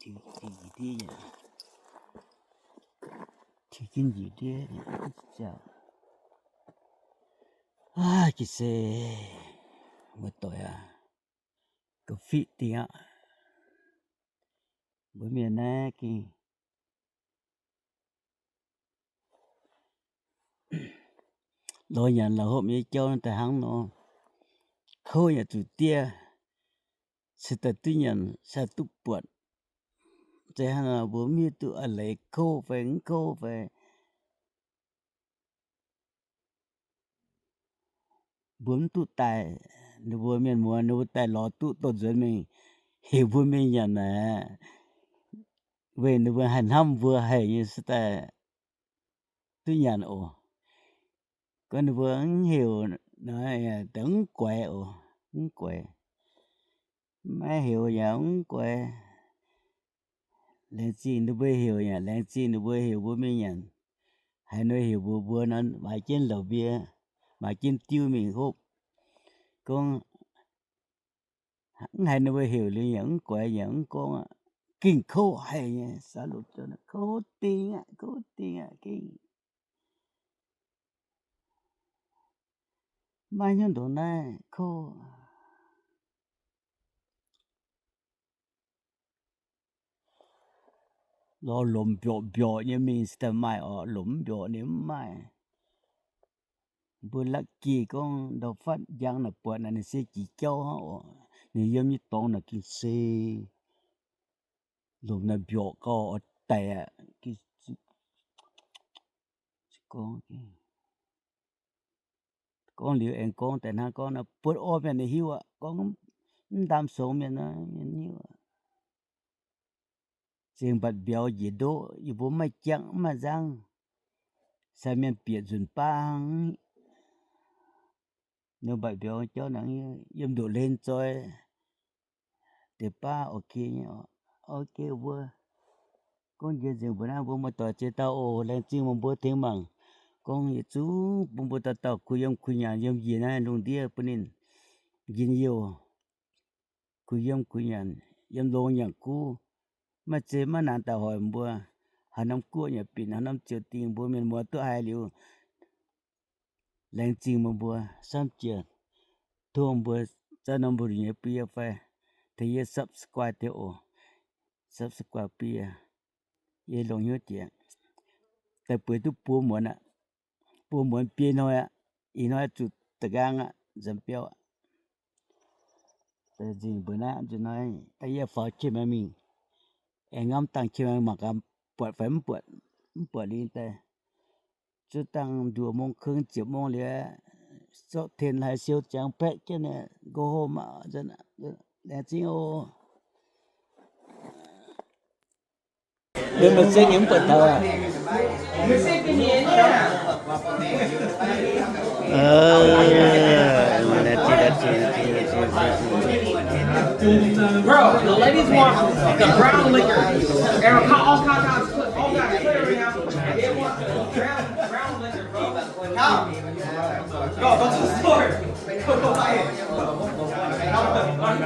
TGD TGD chào cái xe một tuổi có phí tiếng bữa miền này cái rồi nhận là hôm nay cho tại hang nó khôi nhà chủ tia sẽ tự nhiên sẽ tụ bận thế là bữa miền tụ ở lại khô về bướm tụ tài nếu bữa miền mùa nếu tài lò tụ tốt rồi mình hiểu bữa miền nhà nè về nếu hành hâm vừa hay như sẽ tự nhiên ồ con vừa hiểu nói tưởng quẹ ồ quẹ mai hiểu giống quẹ lên chi nó bơi hiểu nhà lên chi nó bơi hiểu bữa miền nhà hay nói hiểu bữa nó bài trên lẩu bia bài trên tiêu mình hộp con hay nó bơi hiểu lên những quẹ những con kinh khô hay nha sao lúc cho nó khô tiếng kinh bao nhiêu đồ này khô lo lùm biểu như mình sẽ mai ở lùm biểu nếu mai bữa lắc kỳ con đầu phát giang là bữa này sẽ chỉ cho họ nếu giống như tông là kinh xe lùm là biểu có tè cái con liều em conแต่นะcon là bữa ôm này hiu ạ con đam sống miền nó nhiều riêng bật biểu gì đó như bố mai chẳng mà răng sao miền biển dùn bang nếu bật biểu cho nó yếm độ lên rồi để ba ok nhá ok vừa con giờ bữa nào bố mà tỏ chế tao ô lên chim mà bố tiếng bằng con như chú bố tao kuyên nhà yếm gì này luôn đi bên nhìn nhiều kuyên nhà yếm đồ nhà cũ mà chế mà nàn tao hỏi bố hà năm cũ nhà pin hà năm chiều tiền bố mình mua tôi hai liều lên chim mà bố sắm chiều thôm bố cho năm bố nhà pia phải thì subscribe theo subscribe pia ye long nhớ tiền tại bữa tu bố muốn pia nói ý nói chủ tự gang dầm béo tại gì bữa nay cho nói tại ye phở chim mà mình em ngắm tăng chim mà cầm bột đi tại chú tăng đùa mông khương chiều mông lẽ số tiền hay siêu chẳng pet cái này go home chân để chính ô đừng mà xem những bật thờ Bro, the ladies want the brown liquor. Eric, all kinds of clear right now. They want brown liquor, bro. Go to the store. Go buy it.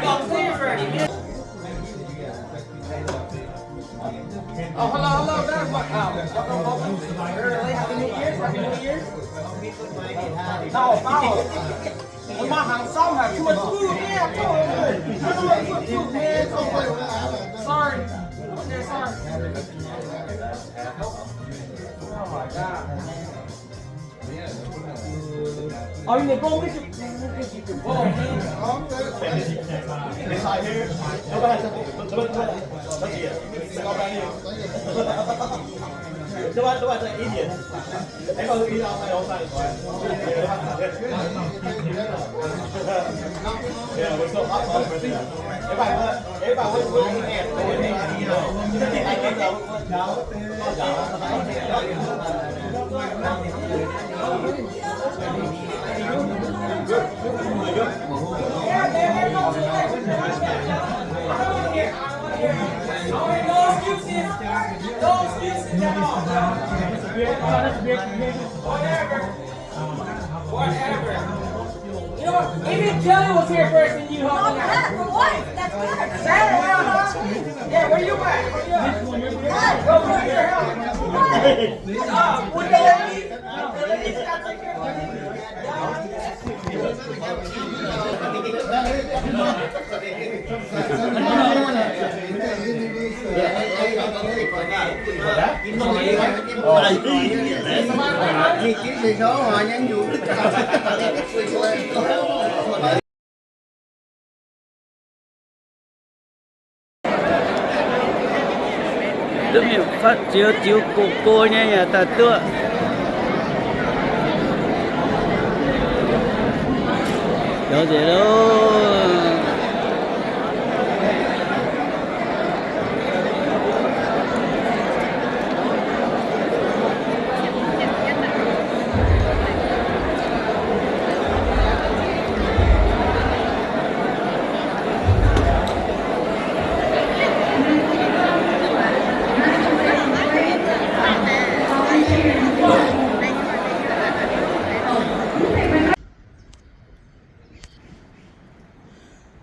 I'm clear already. Oh, hello, that's what. Happy New Year's. No, follow. I'm not having some have too much food. Yeah, I don't want to put food, man. Sorry. Okay, sorry. Oh my God. Oh, you need to go with you. Whoa, man. Inside here. Đúng rồi, ý gì? Em có ý đâu sai rồi. Yeah, we're so hot for this. Everybody was in here. Whatever. You know what? Even Kelly was here first and you helped me out. For what? That's good. Yeah, where you at? Where you at? Go put your help. With the lady. The lady's got to take care of Tức là phát chiếu cô nha nhà ta tựa đâu gì đâu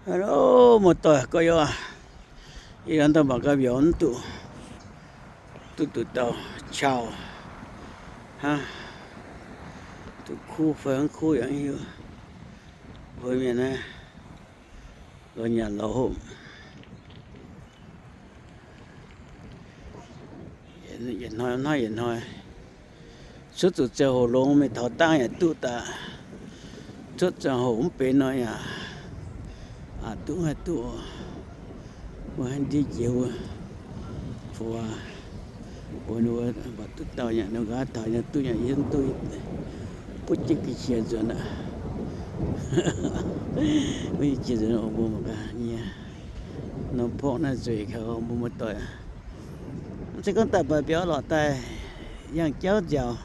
Hello, một tuổi coi yo. Iran ta bảo cái biểu tụ tàu chào ha. Tụ khu phấn khuอย่างนี้với miền này. Rồi nhà lẩu hộp. Hiện nói. Xuất tụ chờ hồ lông mới thảo tăng nhà tụ ta. Xuất chờ hồ cũng bền nói à. Tu bukan dijauh for buat batu tahu yang negara tahu yang tu yang itu pucuk kecil zona bây giờ nó mua một cái nha nó phô nó rồiเขาmua một tỏi sẽ có tập bài biểu lọt tay yang cháu giàu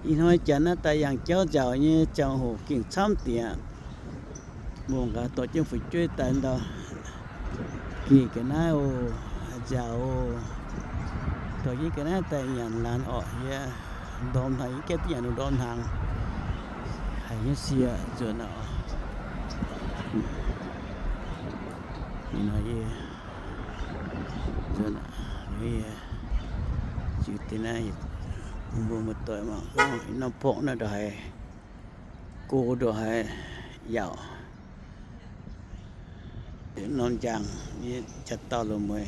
ý nói chẳng là tay yang cháu giàu như cháu hồ kinh trăm tiền buông cả tổ chức phải chơi tận đó kỳ cái này ô giàu tổ chức cái này tại nhận lan ở ya đòn thấy cái tiền nó đòn hàng hay như xia rồi nó nói gì rồi chữ tên này buông một tuổi mà nó phổ nó đòi cô đòi giàu non chàng như chặt to rồi mới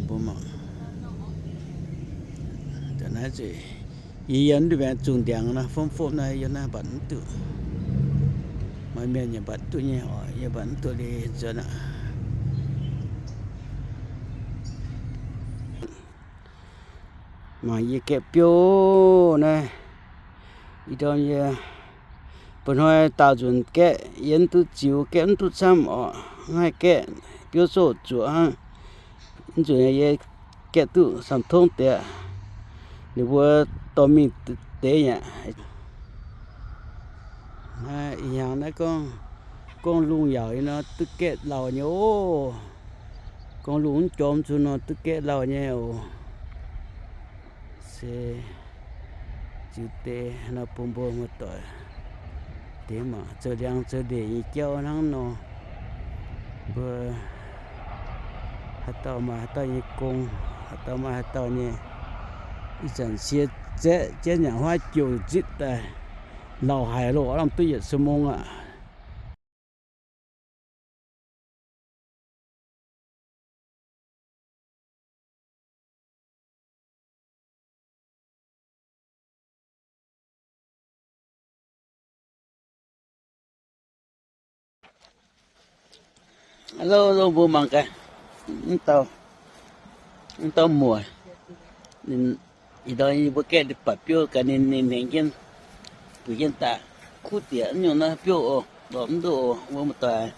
bố mà cho nó gì ý ấn đi về trường tiếng nó phong này cho nó bắn tự mấy miền nhà bắn tự nhẹ hỏi nhà bắn tự đi cho nó mà gì kẹp piu này đi đâu như本来打准给人都酒给人都参哦，还给比如说做啊，你做也给都上通的，你我到面的呀，一样那讲路遥呢都给老牛，讲路中处呢都给老牛，是就得那蹦么多。thế mà giờ đang giờ để cho nó vừa hạt tàu mà hạt tàu như cung hạt tàu mà hạt tàu như ít dần xe chế nhà hoa chiều dít đây lò hải lộ làm tôi giờ sớm mông ạ Alo bố mang cái tao mùa nên đó như bố kẹt được bắt biểu cái nên kiến tụi dân ta khu tiền nhưng nó biểu bấm đồ mua một tòa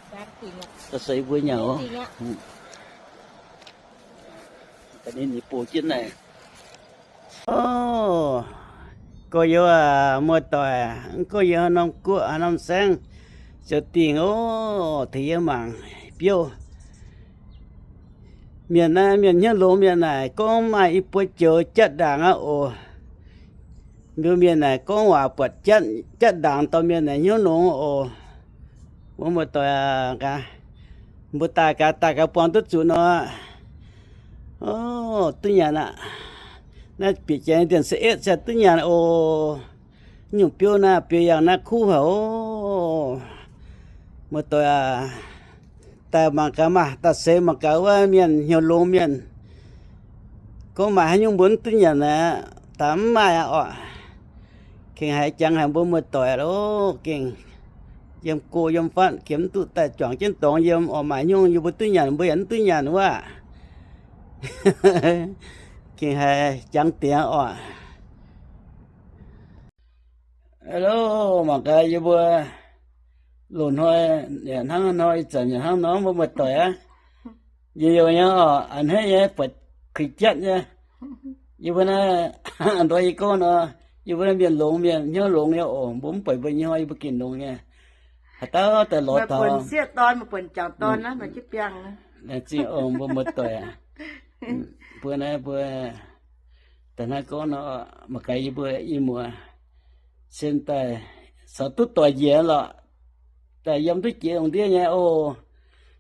ta xây với nhau cái nên bộ chuyện này có yêu mua tòa có yêu năm cua năm sáng cho tiền thì mà biểu miền nhớ lỗ miền này có mà ít bữa chiều chất đảng á miền này có hòa bật chất đảng tao miền này nhớ lỗ bố một tòa cả บ่ตากะปองตุจุเนาะโอ้ตุญาน่ะน่าปิใจเดือน11ซะตุญาโอ้ยุเปียวนะเปียอย่างนะคู่เหรอโอ้มาตัวแต่มังกะมาตัดเสมังกะว่าเมียนเหี่ยวลงเมียนก็มาให้ยุงบนตุญานะตามมาอ่ะเก่งหายจังหาบ่มาต่อยโอ้เก่งยามโกยามฟันเข็มตุแต่จ่องเจนตองยามออกมายุงอยู่บนตุญาบ่เห็นตุญาว่า เก่งหายจังเตียอ่ะ Hello mà cái gì bữa lùn thôi để hắn nói chẳng như hắn nói một tuổi á nhiều nhá anh thấy vậy phải khỉ chết nha như bữa nay anh nói con nó như bữa nay miền lùn miền nhớ lùn nhớ ổn bốn bảy bảy nhớ bữaกินlùn nha taoแต่ลอ มา ตอ เปิ่นเสียตอนมาเปิ่นจังตอนนะมันจิเปียงนะ là chỉ ổn một tuổi à bữa nay bữaแต่นั่นก็nó mà cái gì bữa im mùa现在少都多嘢了，但用都结用啲嘢哦，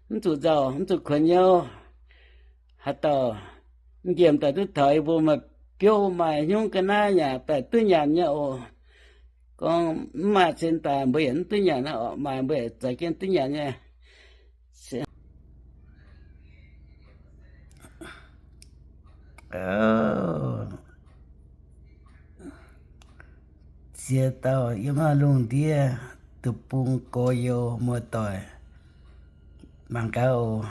你做就你做困擾，還到你見到都台部嘛表賣用個那呀，但對人呀哦，講嘛現在沒人對人啦哦，嘛沒再見對人呀，是。哦。Chia tao yêu mà luôn dia từ pung cô yêu mưa tỏi bằng cao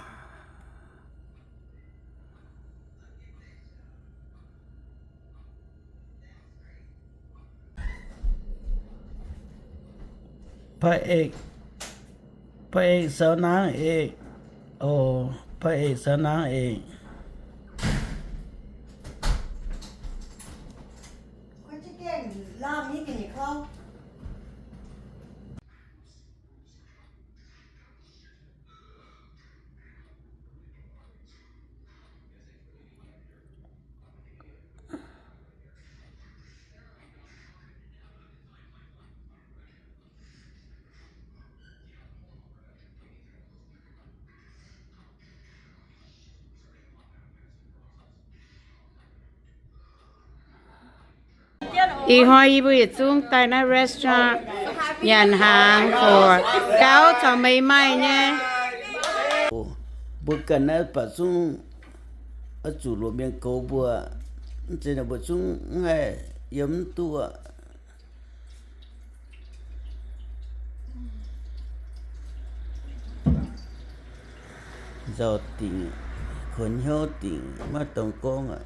พระเอกสาวนางเอกโอ้พระเอกสาวนางเอก คนจะเก่งลาบนี้กินอีกข้าว อีหอยบุยจุ้งใต้นะร้านยันหาง for เก้าทำใหม่ๆเนี่ย bữa cần á bà xuống ở chủ lộ miệng cầu bữa chỉ là bữa xuống ngay yếm tua giờ tỉnh khốn hiếu tỉnh mà tổng con ạ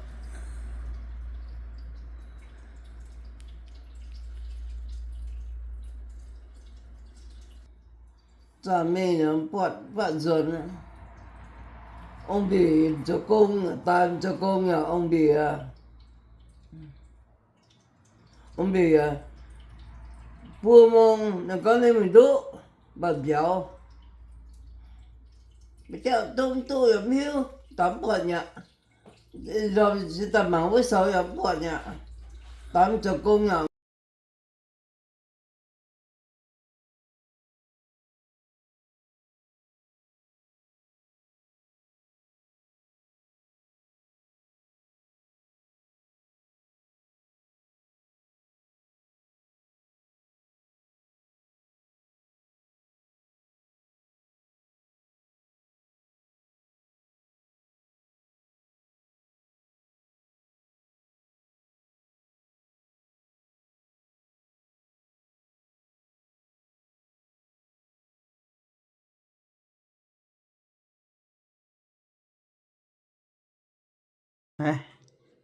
cha mẹ nó bắt dần ông bị cho công tan cho công nhà ông bị vua mong nó có nên mình đỗ bật béo bây giờ tôi ở miêu tắm bọn nhá rồi sẽ tắm máu với sáu ở bọn nhá tắm cho công nhà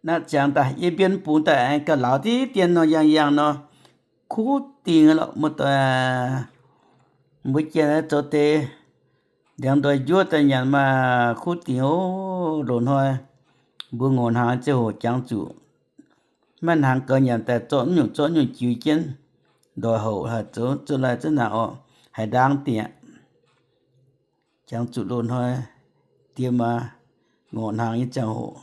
那讲的一边不的个老的电脑样呢苦定了么的没见做的两对约的人嘛苦定哦论话不ngôn hàng cho hồ trang chủ mình hàng cơ nhận tại chỗ nhiều chịu chân đòi hậu là chỗ lại chỗ nào hay đang tiện trang chủ luôn thôi tiêm mà ngôn hàng như trang hộ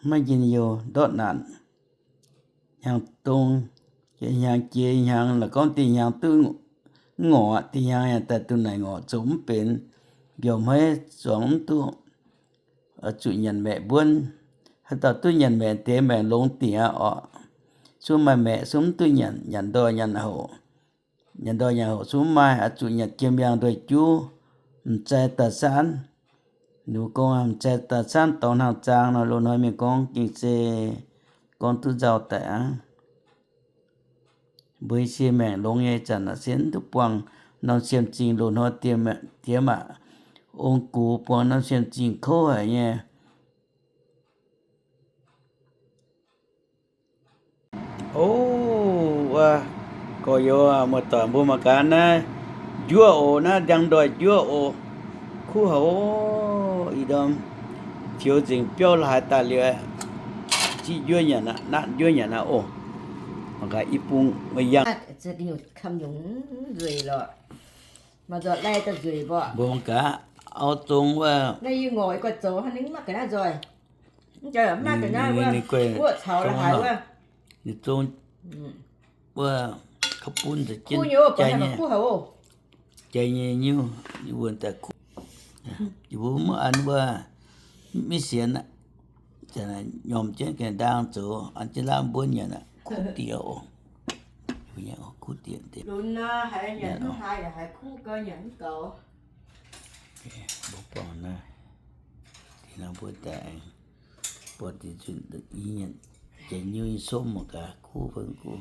ไม่ยินอยู่ดอดนั้นอย่างตรงอย่างเจียอย่างแล้วก็ตีอย่างตื้องอตีอย่างแต่ตัวไหนงอสมเป็น biểu mấy xuống tu ở chủ nhân mẹ buôn hay tao tu nhân mẹ tế mẹ lông tía ở xuống mà mẹ xuống tu nhân đo nhân hậu xuống mai ở chủ nhân kiếm yang đôi chú chạy tờ sản nếu con chạy tờ sản tao nào trang nó luôn nói mình con kinh xe con tu giàu tẻ bởi xe mẹ lông nghe chẳng là xến tu quăng nó xem trình luôn nói tiêm mà ông cụ bọn nó xem trình khô hả nha có vô một tòa bố mà cá na dua ổ na đang đòi dua ổ khu hậu ý đâm thiếu trình biểu là hai ta liệt chỉ dua nhà na dua nhà na ổ mà cái ít bung mấy yang จะอยู่คำหยงรวยหรอมาจอดไล่จะรวยบ่ bố mà cá ao tungว่า ได้อยู่งอยกว่าโจหันนึงมากกันน่าจอยมันจะมากกันน่าว่าพวกเขาละหายว่า นี่ตรงว่าเขาปุ้นจะกิน คู่โยก ใจ กัน เนี่ย คู่เขา ใจเนี่ยnhiêuอยู่บนแต่คู่อยู่บ่มาอันว่ามีเสียน่ะจะน่ะยอมเจ้กันดังโจอันจะลามบนเนี่ยน่ะคู่เดียวอยู่เนี่ยคู่เดียวเต็ม luôn hãy nhận thứ hai là hãy khu cơ nhận cậu บ่ปอนนะที่เราบ่แต่ปฏิจุดอีเนี่ยใจnhiêuส้มมากะคู่เพิ่นกู